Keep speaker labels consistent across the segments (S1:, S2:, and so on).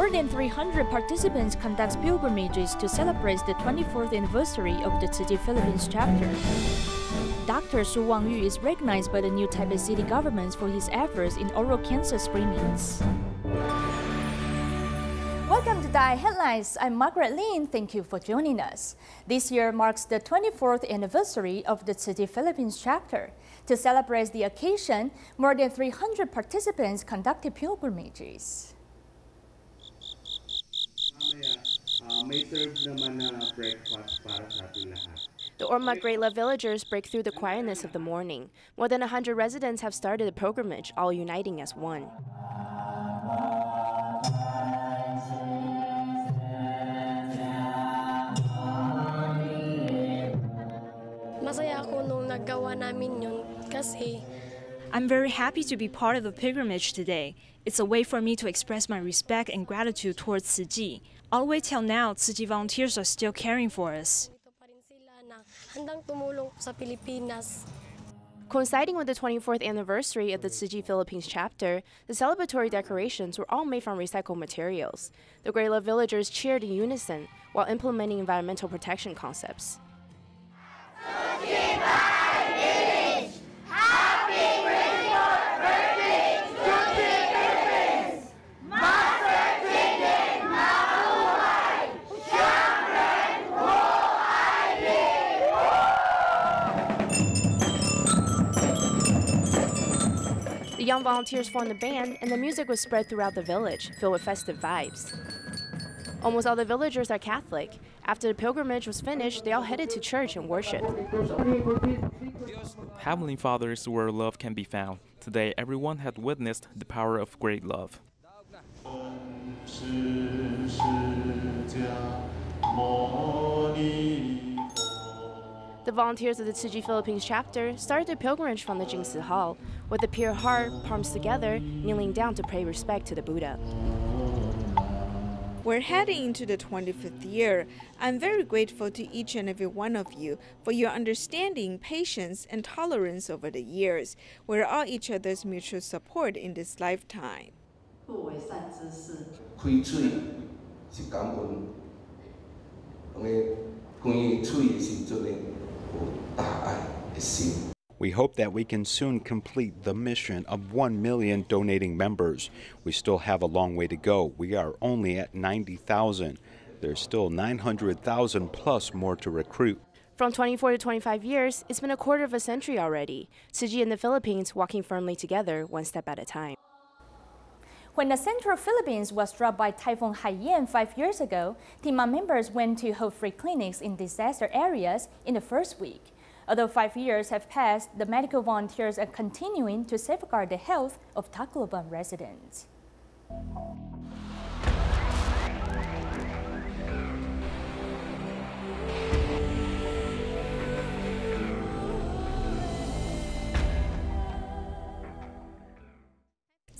S1: More than 300 participants conduct pilgrimages to celebrate the 24th anniversary of the Tzu Chi Philippines Chapter. Dr. Tzu Wangyu is recognized by the new Taipei City Government for his efforts in oral cancer screenings. Welcome to DaAi Headlines. I'm Margaret Lin. Thank you for joining us. This year marks the 24th anniversary of the Tzu Chi Philippines Chapter. To celebrate the occasion, more than 300 participants conducted pilgrimages.
S2: The Orma villagers break through the quietness of the morning. More than 100 residents have started a pilgrimage, all uniting as one.
S3: Masaya ako nung nagawa namin yun kasi
S4: I'm very happy to be part of the pilgrimage today. It's a way for me to express my respect and gratitude towards Tzu Chi. All the way till now, Tzu Chi volunteers are still caring for us.
S3: handang tumulong sa Pilipinas.
S2: Coinciding with the 24th anniversary of the Tzu Chi Philippines Chapter, the celebratory decorations were all made from recycled materials. The Grayla villagers cheered in unison while implementing environmental protection concepts. The young volunteers formed the band, and the music was spread throughout the village, filled with festive vibes. Almost all the villagers are Catholic. After the pilgrimage was finished, they all headed to church and worshiped.
S5: Heavenly Father is where love can be found. Today, everyone had witnessed the power of great love. The volunteers of the Tzu Chi Philippines Chapter started the pilgrimage from the Jingsi Hall, with the pure heart, palms together, kneeling down to pay respect to the Buddha.
S6: We're heading into the 25th year. I'm very grateful to each and every one of you for your understanding, patience, and tolerance over the years. We're all each other's mutual support in this lifetime.
S7: We hope that we can soon complete the mission of 1 million donating members. We still have a long way to go. We are only at 90,000. There's still 900,000 plus more to recruit.
S2: From 24 to 25 years, it's been a quarter of a century already. Tzu Chi and the Philippines walking firmly together, one step at a time.
S1: When the central Philippines was struck by Typhoon Haiyan 5 years ago, team members went to hold free clinics in disaster areas in the first week. Although 5 years have passed, the medical volunteers are continuing to safeguard the health of Tacloban residents.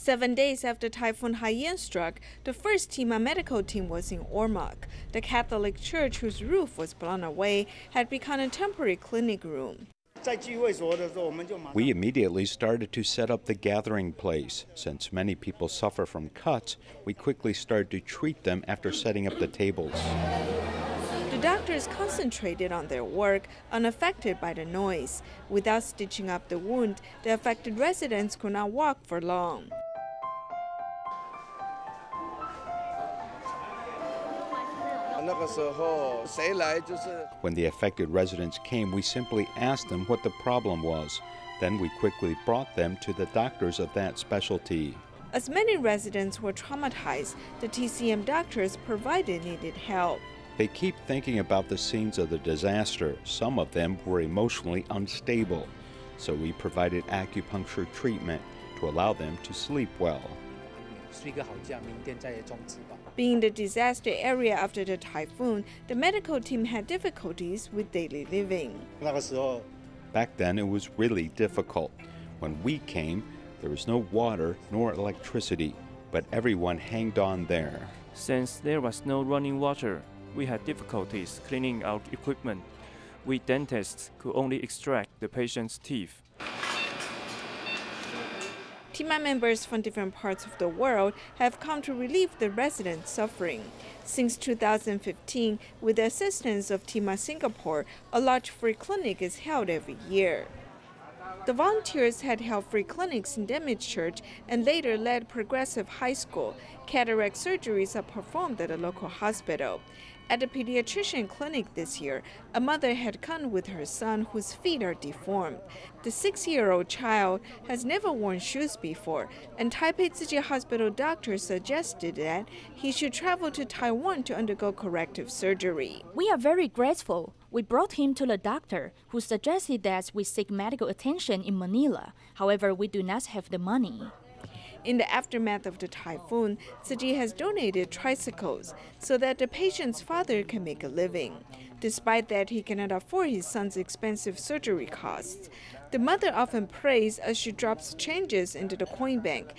S6: Seven days after Typhoon Haiyan struck, the first TIMA medical team was in Ormoc. The Catholic church, whose roof was blown away, had become a temporary clinic room.
S7: We immediately started to set up the gathering place. Since many people suffer from cuts, we quickly started to treat them after setting up the tables.
S6: The doctors concentrated on their work, unaffected by the noise. Without stitching up the wound, the affected residents could not walk for long.
S7: When the affected residents came, we simply asked them what the problem was. Then we quickly brought them to the doctors of that specialty.
S6: As many residents were traumatized, the TCM doctors provided needed help.
S7: They keep thinking about the scenes of the disaster. Some of them were emotionally unstable, so we provided acupuncture treatment to allow them to sleep well.
S6: Being the disaster area after the typhoon, the medical team had difficulties with daily living.
S7: Back then, it was really difficult. When we came, there was no water nor electricity, but everyone hanged on there.
S5: Since there was no running water, we had difficulties cleaning out equipment. We dentists could only extract the patient's teeth.
S6: Team members from different parts of the world have come to relieve the residents' suffering. Since 2015, with the assistance of Tima Singapore, a large free clinic is held every year. The volunteers had held free clinics in Damage Church and later led Progressive High School. Cataract surgeries are performed at a local hospital. At the pediatrician clinic this year, a mother had come with her son whose feet are deformed. The 6-year-old child has never worn shoes before, and Taipei City Hospital doctors suggested that he should travel to Taiwan to undergo corrective surgery.
S1: We are very grateful. We brought him to the doctor, who suggested that we seek medical attention in Manila. However, we do not have the money.
S6: In the aftermath of the typhoon, Tzu Chi has donated tricycles so that the patient's father can make a living. Despite that, he cannot afford his son's expensive surgery costs. The mother often prays as she drops changes into the coin bank.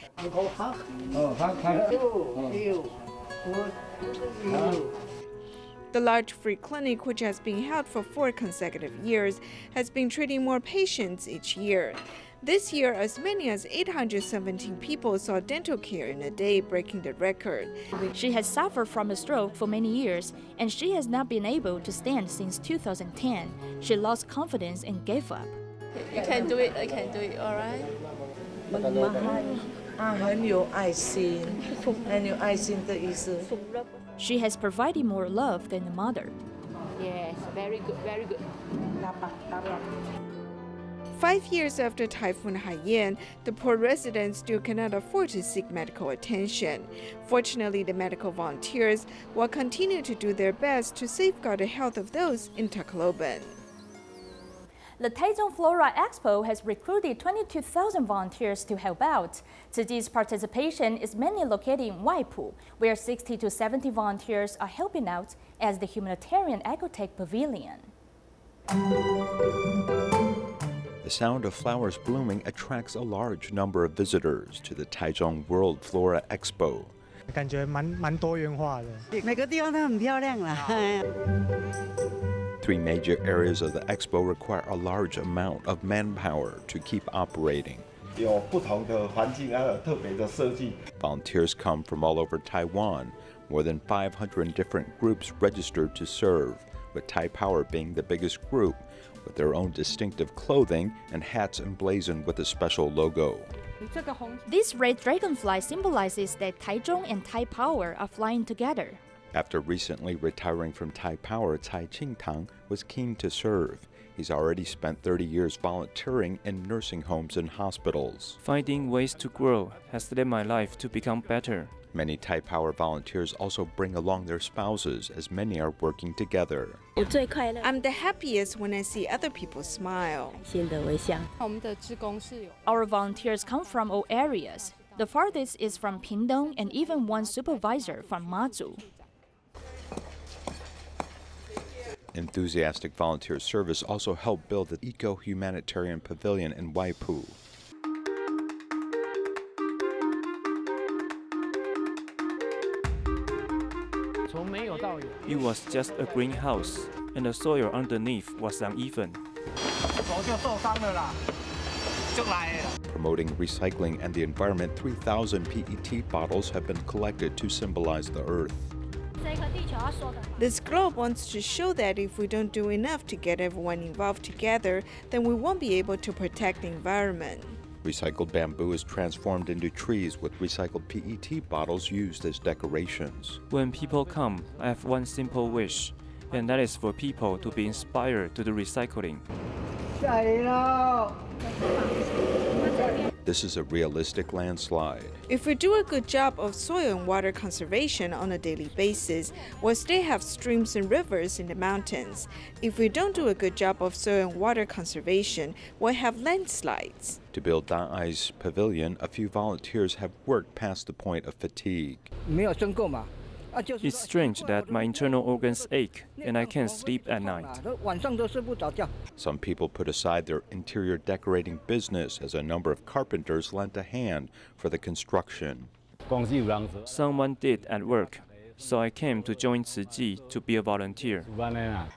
S6: The large free clinic, which has been held for 4 consecutive years, has been treating more patients each year. This year, as many as 817 people saw dental care in a day, breaking the record.
S1: She has suffered from a stroke for many years, and she has not been able to stand since 2010. She lost confidence and gave up.
S8: You can do it, I can do it, all right?
S9: 很有爱心，很有爱心的意思。
S1: She has provided more love than the mother.
S8: Yes, very good, very good.
S6: 5 years after Typhoon Haiyan, the poor residents still cannot afford to seek medical attention. Fortunately, the medical volunteers will continue to do their best to safeguard the health of those in Tacloban.
S1: The Taichung Flora Expo has recruited 22,000 volunteers to help out. Tzu Chi's participation is mainly located in Waipu, where 60 to 70 volunteers are helping out as the humanitarian ecotech pavilion.
S7: The sound of flowers blooming attracts a large number of visitors to the Taichung World Flora Expo.
S10: 感觉蛮多元化的。
S9: 每个地方都很漂亮啦。
S7: 3 major areas of the expo require a large amount of manpower to keep operating.
S11: 有不同的环境，还有特别的设计。
S7: Volunteers come from all over Taiwan. More than 500 different groups registered to serve, with Tai Power being the biggest group, with their own distinctive clothing and hats emblazoned with a special logo.
S1: This red dragonfly symbolizes that Taichung and Tai Power are flying together.
S7: After recently retiring from Tai Power, Cai Qingtang was keen to serve. He's already spent 30 years volunteering in nursing homes and hospitals.
S12: Finding ways to grow has led my life to become better.
S7: Many Tai Power volunteers also bring along their spouses, as many are working together.
S6: I'm the happiest when I see other people smile.
S1: Our volunteers come from all areas. The farthest is from Pingdong, and even one supervisor from Mazu.
S7: Enthusiastic volunteer service also helped build the eco-humanitarian pavilion in Waipu.
S12: It was just a greenhouse, and the soil underneath was uneven.
S7: Promoting recycling and the environment, 3,000 PET bottles have been collected to symbolize the earth.
S6: This globe wants to show that if we don't do enough to get everyone involved together, then we won't be able to protect the environment.
S7: Recycled bamboo is transformed into trees with recycled PET bottles used as decorations.
S12: When people come, I have one simple wish, and that is for people to be inspired to do recycling.
S7: This is a realistic landslide.
S6: If we do a good job of soil and water conservation on a daily basis, we'll still have streams and rivers in the mountains. If we don't do a good job of soil and water conservation, we'll have landslides.
S7: To build DaAi's pavilion, a few volunteers have worked past the point of fatigue.
S12: It's strange that my internal organs ache and I can't sleep at night.
S7: Some people put aside their interior decorating business as a number of carpenters lent a hand for the construction.
S12: Someone did at work, so I came to join Tzu Chi to be a volunteer.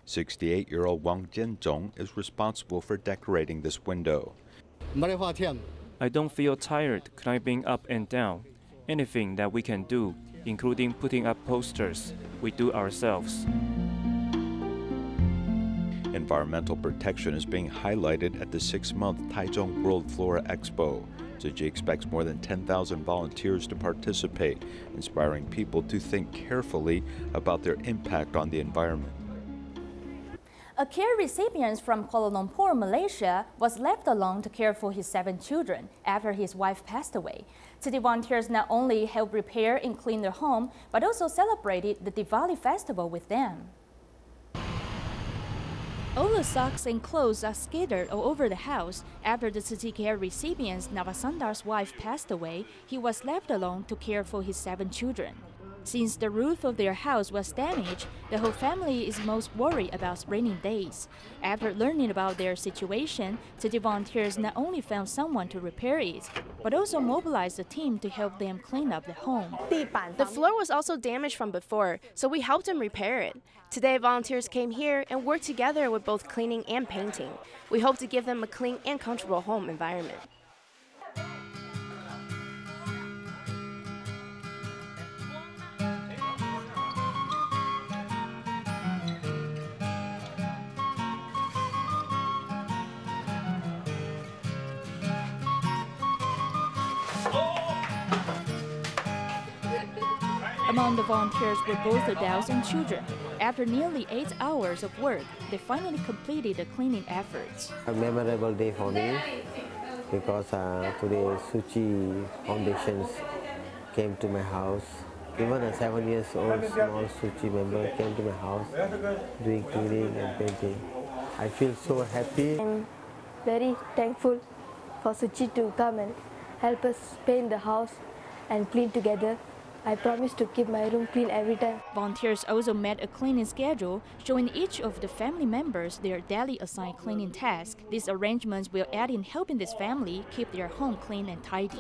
S7: 68-year-old Wang Jianzong is responsible for decorating this window.
S12: I don't feel tired climbing up and down. Anything that we can do, including putting up posters, we do ourselves.
S7: Environmental protection is being highlighted at the 6-month Taichung World Flora Expo. Tzu Chi expects more than 10,000 volunteers to participate, inspiring people to think carefully about their impact on the environment.
S1: A care recipient from Kuala Lumpur, Malaysia, was left alone to care for his 7 children after his wife passed away. City volunteers not only helped repair and clean their home, but also celebrated the Diwali festival with them. All the socks and clothes are scattered all over the house. After the Tzu Chi care recipient's Navasandar's wife passed away, he was left alone to care for his 7 children. Since the roof of their house was damaged, the whole family is most worried about rainy days. After learning about their situation, Tzu Chi volunteers not only found someone to repair it, but also mobilized a team to help them clean up the home.
S2: The floor was also damaged from before, so we helped them repair it. Today, volunteers came here and worked together with both cleaning and painting. We hope to give them a clean and comfortable home environment.
S1: Among the volunteers were both adults and children. After nearly 8 hours of work, they finally completed the cleaning efforts.
S13: A memorable day for me because today Tzu Chi Foundations came to my house. Even a 7 years old small Tzu Chi member came to my house doing cleaning and painting. I feel so happy.
S14: I'm very thankful for Tzu Chi to come and help us paint the house and clean together. I promise to keep my room clean every time.
S1: Volunteers also made a cleaning schedule showing each of the family members their daily assigned cleaning task. These arrangements will aid in helping this family keep their home clean and tidy.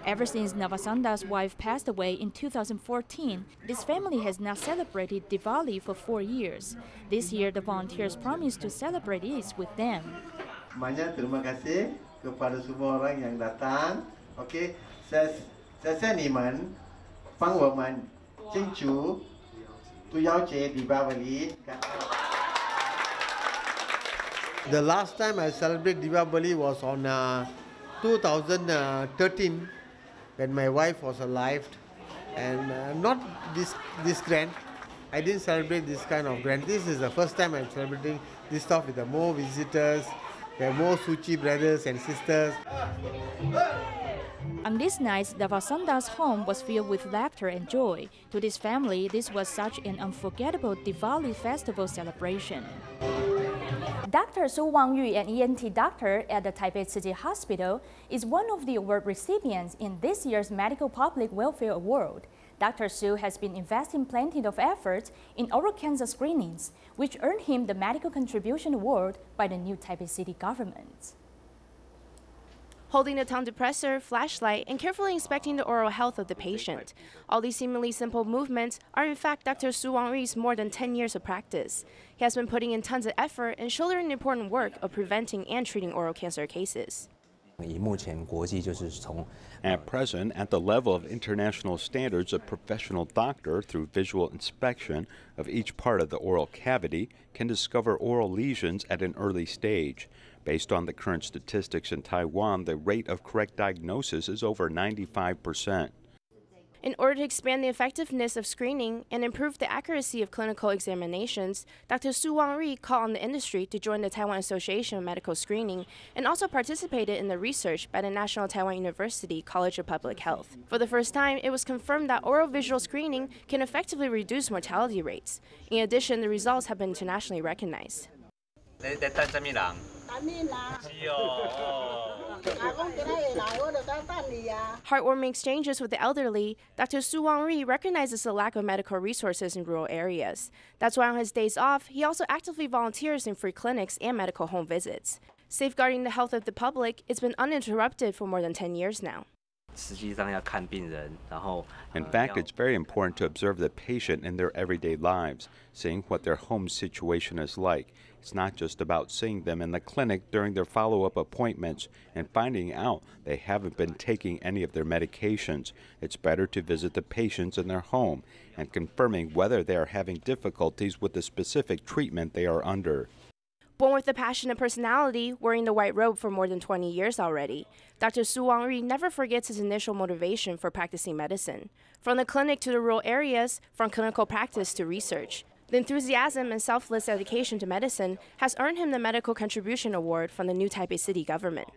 S1: Ever since Navasanda's wife passed away in 2014, this family has not celebrated Diwali for 4 years. This year, the volunteers promised to celebrate it with them.
S11: Terima kasih kepada semua orang yang datang. Okey, saya Niman, Pangwaman, Cingcu, Tuyao Je Diwali. The last time I celebrated Diwali was on 2013 when my wife was alive, and not this grand. I didn't celebrate this kind of grand. This is the first time I'm celebrating this stuff with more visitors. There are more Tzu Chi brothers and sisters.
S1: On this night, Navasanda's home was filled with laughter and joy. To this family, this was such an unforgettable Diwali festival celebration. Dr. Wangyu, an ENT doctor at the Taipei City Hospital, is one of the award recipients in this year's Medical Public Welfare Award. Dr. Tzu has been investing plenty of efforts in oral cancer screenings, which earned him the Medical Contribution Award by the new Taipei City Government.
S2: Holding a tongue depressor, flashlight, and carefully inspecting the oral health of the patient. All these seemingly simple movements are in fact Dr. Tzu Wangyu's more than 10 years of practice. He has been putting in tons of effort and shouldering the important work of preventing and treating oral cancer cases.
S7: At present, at the level of international standards, a professional doctor, through visual inspection of each part of the oral cavity, can discover oral lesions at an early stage. Based on the current statistics in Taiwan, the rate of correct diagnosis is over 95%.
S2: In order to expand the effectiveness of screening and improve the accuracy of clinical examinations, Dr. Tzu Wanyu called on the industry to join the Taiwan Association of Medical Screening and also participated in the research by the National Taiwan University College of Public Health. For the first time, it was confirmed that oral visual screening can effectively reduce mortality rates. In addition, the results have been internationally recognized. Heartwarming exchanges with the elderly, Dr. Tzu Wanyu recognizes the lack of medical resources in rural areas. That's why on his days off, he also actively volunteers in free clinics and medical home visits. Safeguarding the health of the public, it's been uninterrupted for more than 10 years now.
S7: In fact, it's very important to observe the patient in their everyday lives, seeing what their home situation is like. It's not just about seeing them in the clinic during their follow-up appointments and finding out they haven't been taking any of their medications. It's better to visit the patients in their home and confirming whether they are having difficulties with the specific treatment they are under.
S2: Born with a passionate personality, wearing the white robe for more than 20 years already, Dr.苏旺裕never forgets his initial motivation for practicing medicine. From the clinic to the rural areas, from clinical practice to research. The enthusiasm and selfless dedication to medicine has earned him the Medical Contribution Award from the new Taipei City Government.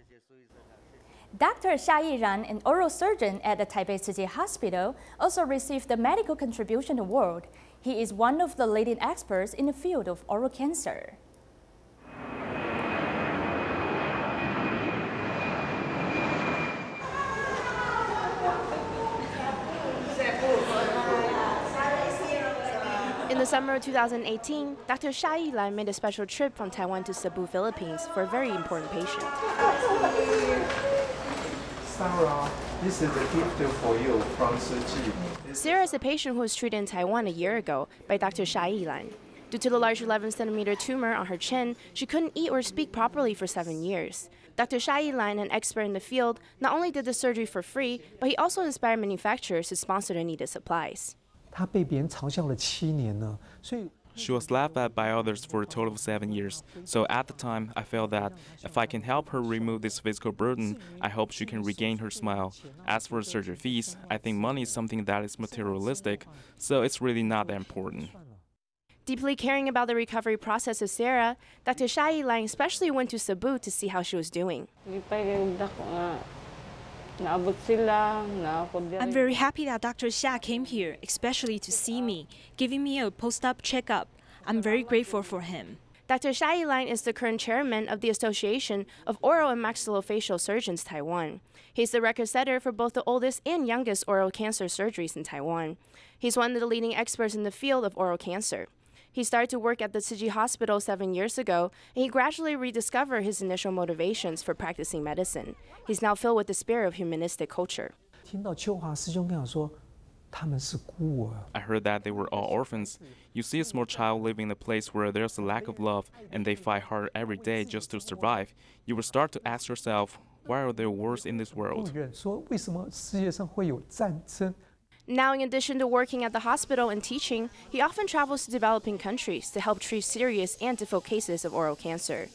S1: Dr.夏毅然, an oral surgeon at the Taipei City Hospital, also received the Medical Contribution Award. He is one of the leading experts in the field of oral cancer.
S2: In the summer of 2018, Dr.夏毅然made a special trip from Taiwan to Cebu, Philippines for a very important patient.
S15: Sarah, this is a gift for you from Tzu Chi.
S2: Sarah is a patient who was treated in Taiwan a year ago by Dr.夏毅然. Due to the large 11-centimeter tumor on her chin, she couldn't eat or speak properly for 7 years. Dr.夏毅然, an expert in the field, not only did the surgery for free, but he also inspired manufacturers to sponsor the needed supplies.
S12: She was laughed at by others for a total of 7 years. So at the time, I felt that if I can help her remove this physical burden, I hope she can regain her smile. As for surgery fees, I think money is something that is materialistic, so it's really not that important.
S2: Deeply caring about the recovery process of Sarah, Dr.夏毅然especially went to Cebu to see how she was doing.
S4: I'm very happy that Dr. Xia came here, especially to see me, giving me a post-op checkup. I'm very grateful for him.
S2: Dr.夏毅然is the current chairman of the Association of Oral and Maxillofacial Surgeons Taiwan. He's the record setter for both the oldest and youngest oral cancer surgeries in Taiwan. He's one of the leading experts in the field of oral cancer. He started to work at the Tzu Chi Hospital 7 years ago, and he gradually rediscovered his initial motivations for practicing medicine. He's now filled with the spirit of humanistic culture.
S12: I heard that they were all orphans. You see a small child living in a place where there's a lack of love, and they fight hard every day just to survive. You will start to ask yourself, why are there wars in this world?
S2: Now, in addition to working at the hospital and teaching, he often travels to developing countries to help treat serious and difficult cases of oral cancer.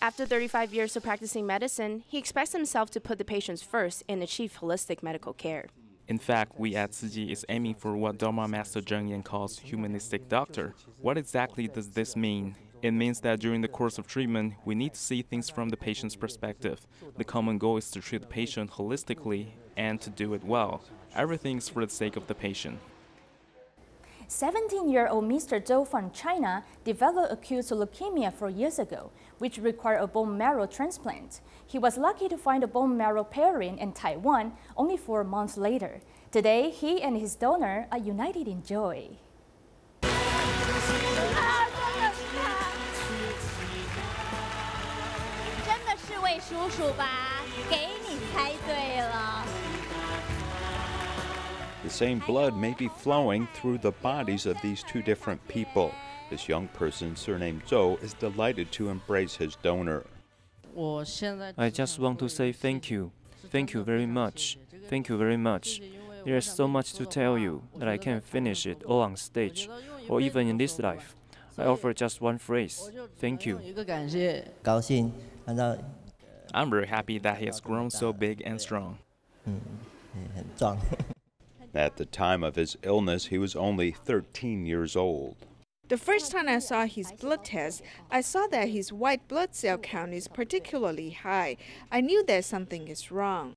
S2: After 35 years of practicing medicine, he expects himself to put the patients first and achieve holistic medical care.
S12: In fact, we at Tzu Chi is aiming for what Dharma Master Zheng Yan calls humanistic doctor. What exactly does this mean? It means that during the course of treatment, we need to see things from the patient's perspective. The common goal is to treat the patient holistically and to do it well. Everything is for the sake of the patient.
S1: 17-year-old Mr. Zhou from China developed acute leukemia 4 years ago, which required a bone marrow transplant. He was lucky to find a bone marrow pairing in Taiwan only 4 months later. Today, he and his donor are united in joy.
S7: The same blood may be flowing through the bodies of these two different people. This young person, surnamed Zhou, is delighted to embrace his donor.
S12: I just want to say thank you. Thank you very much. Thank you very much. There is so much to tell you that I can't finish it all on stage, or even in this life. I offer just one phrase. Thank you. I'm very happy that he has grown so big and strong.
S7: At the time of his illness, he was only 13 years old.
S6: The first time I saw his blood test, I saw that his white blood cell count is particularly high. I knew that something is wrong.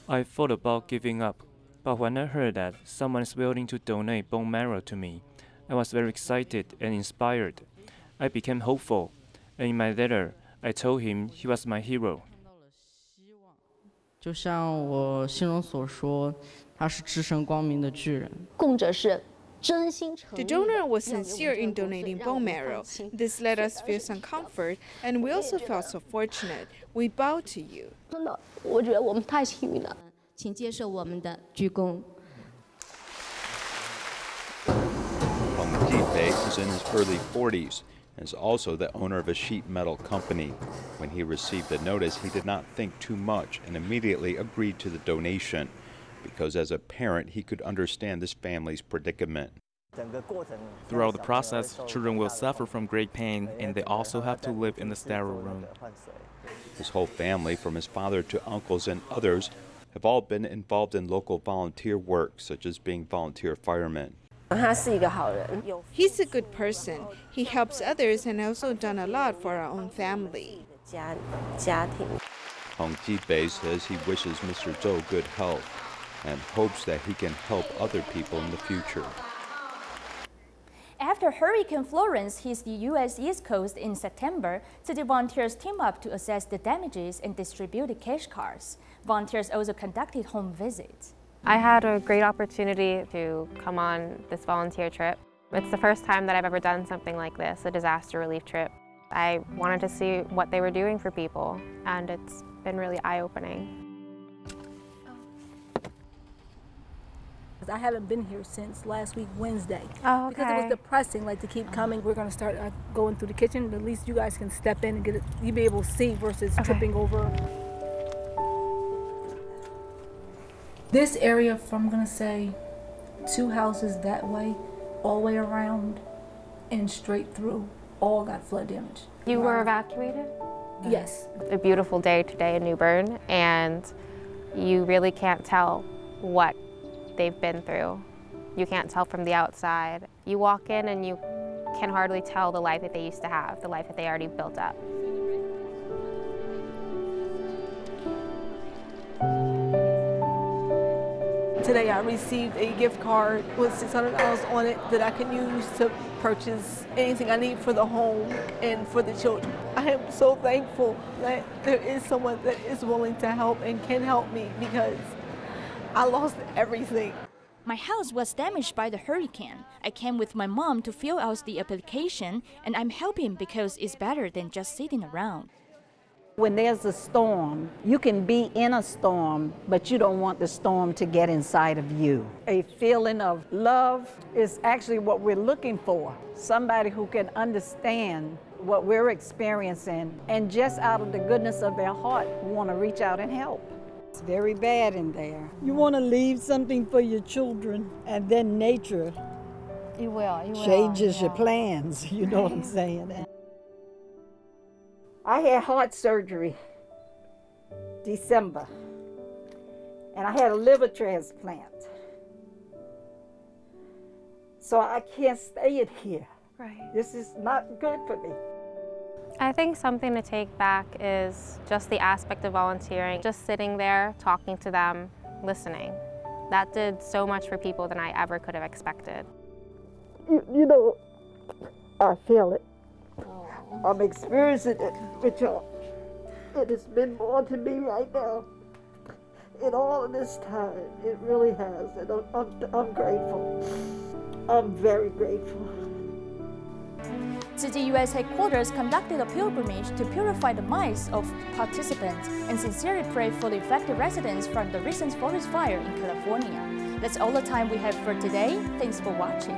S12: I thought about giving up, but when I heard that someone is willing to donate bone marrow to me, I was very excited and inspired. I became hopeful, and in my letter, I told him he was my hero.
S16: 就像我信中所说，他是置身光明的巨人。
S17: 供者是
S6: The donor was sincere in donating bone marrow. This let us feel some comfort, and we also felt so fortunate. We bow to you.
S16: 我觉得我们太幸运了，请接受我们的鞠躬。
S7: Hong Ji-bei is in his early 40s and is also the owner of a sheet metal company. When he received the notice, he did not think too much and immediately agreed to the donation, because as a parent, he could understand this family's predicament.
S12: Throughout the process, children will suffer from great pain, and they also have to live in the sterile room.
S7: His whole family, from his father to uncles and others, have all been involved in local volunteer work, such as being volunteer firemen.
S6: He's a good person. He helps others and also done a lot for our own family.
S7: Hong Ji-bei says he wishes Mr. Zhou good health and hopes that he can help other people in the future.
S1: After Hurricane Florence hit the U.S. East Coast in September, city volunteers teamed up to assess the damages and distributed cash cards. Volunteers also conducted home visits.
S17: I had a great opportunity to come on this volunteer trip. It's the first time that I've ever done something like this, a disaster relief trip. I wanted to see what they were doing for people, and it's been really eye-opening.
S18: I haven't been here since last week, Wednesday.
S17: Oh, okay.
S18: Because it was depressing, like, to keep coming. We're going to start going through the kitchen. At least you guys can step in and get it. You'll be able to see versus tripping over. This area, I'm going to say 2 houses that way, all the way around and straight through, all got flood damage.
S17: You were evacuated?
S18: Yes.
S17: A beautiful day today in New Bern, and you really can't tell what they've been through. You can't tell from the outside. You walk in and you can hardly tell the life that they used to have, the life that they already built up.
S18: Today I received a gift card with $600 on it that I can use to purchase anything I need for the home and for the children. I am so thankful that there is someone that is willing to help and can help me, because I lost everything.
S1: My house was damaged by the hurricane. I came with my mom to fill out the application, and I'm helping because it's better than just sitting around.
S19: When there's a storm, you can be in a storm, but you don't want the storm to get inside of you. A feeling of love is actually what we're looking for. Somebody who can understand what we're experiencing and just out of the goodness of their heart want to reach out and help. It's very bad in there.
S20: You want to leave something for your children, and then nature changes your plans, you know what I'm saying?
S19: I had heart surgery December, and I had a liver transplant. So I can't stay in here.
S17: Right.
S19: This is not good for me.
S17: I think something to take back is just the aspect of volunteering, just sitting there, talking to them, listening. That did so much for people than I ever could have expected.
S20: You know, I feel it. I'm experiencing it with y'all. It has been more to me right now. In all of this time, it really has, and I'm grateful. I'm very grateful.
S1: Tzu Chi U.S. headquarters conducted a pilgrimage to purify the minds of participants and sincerely pray for the affected residents from the recent forest fire in California. That's all the time we have for today. Thanks for watching.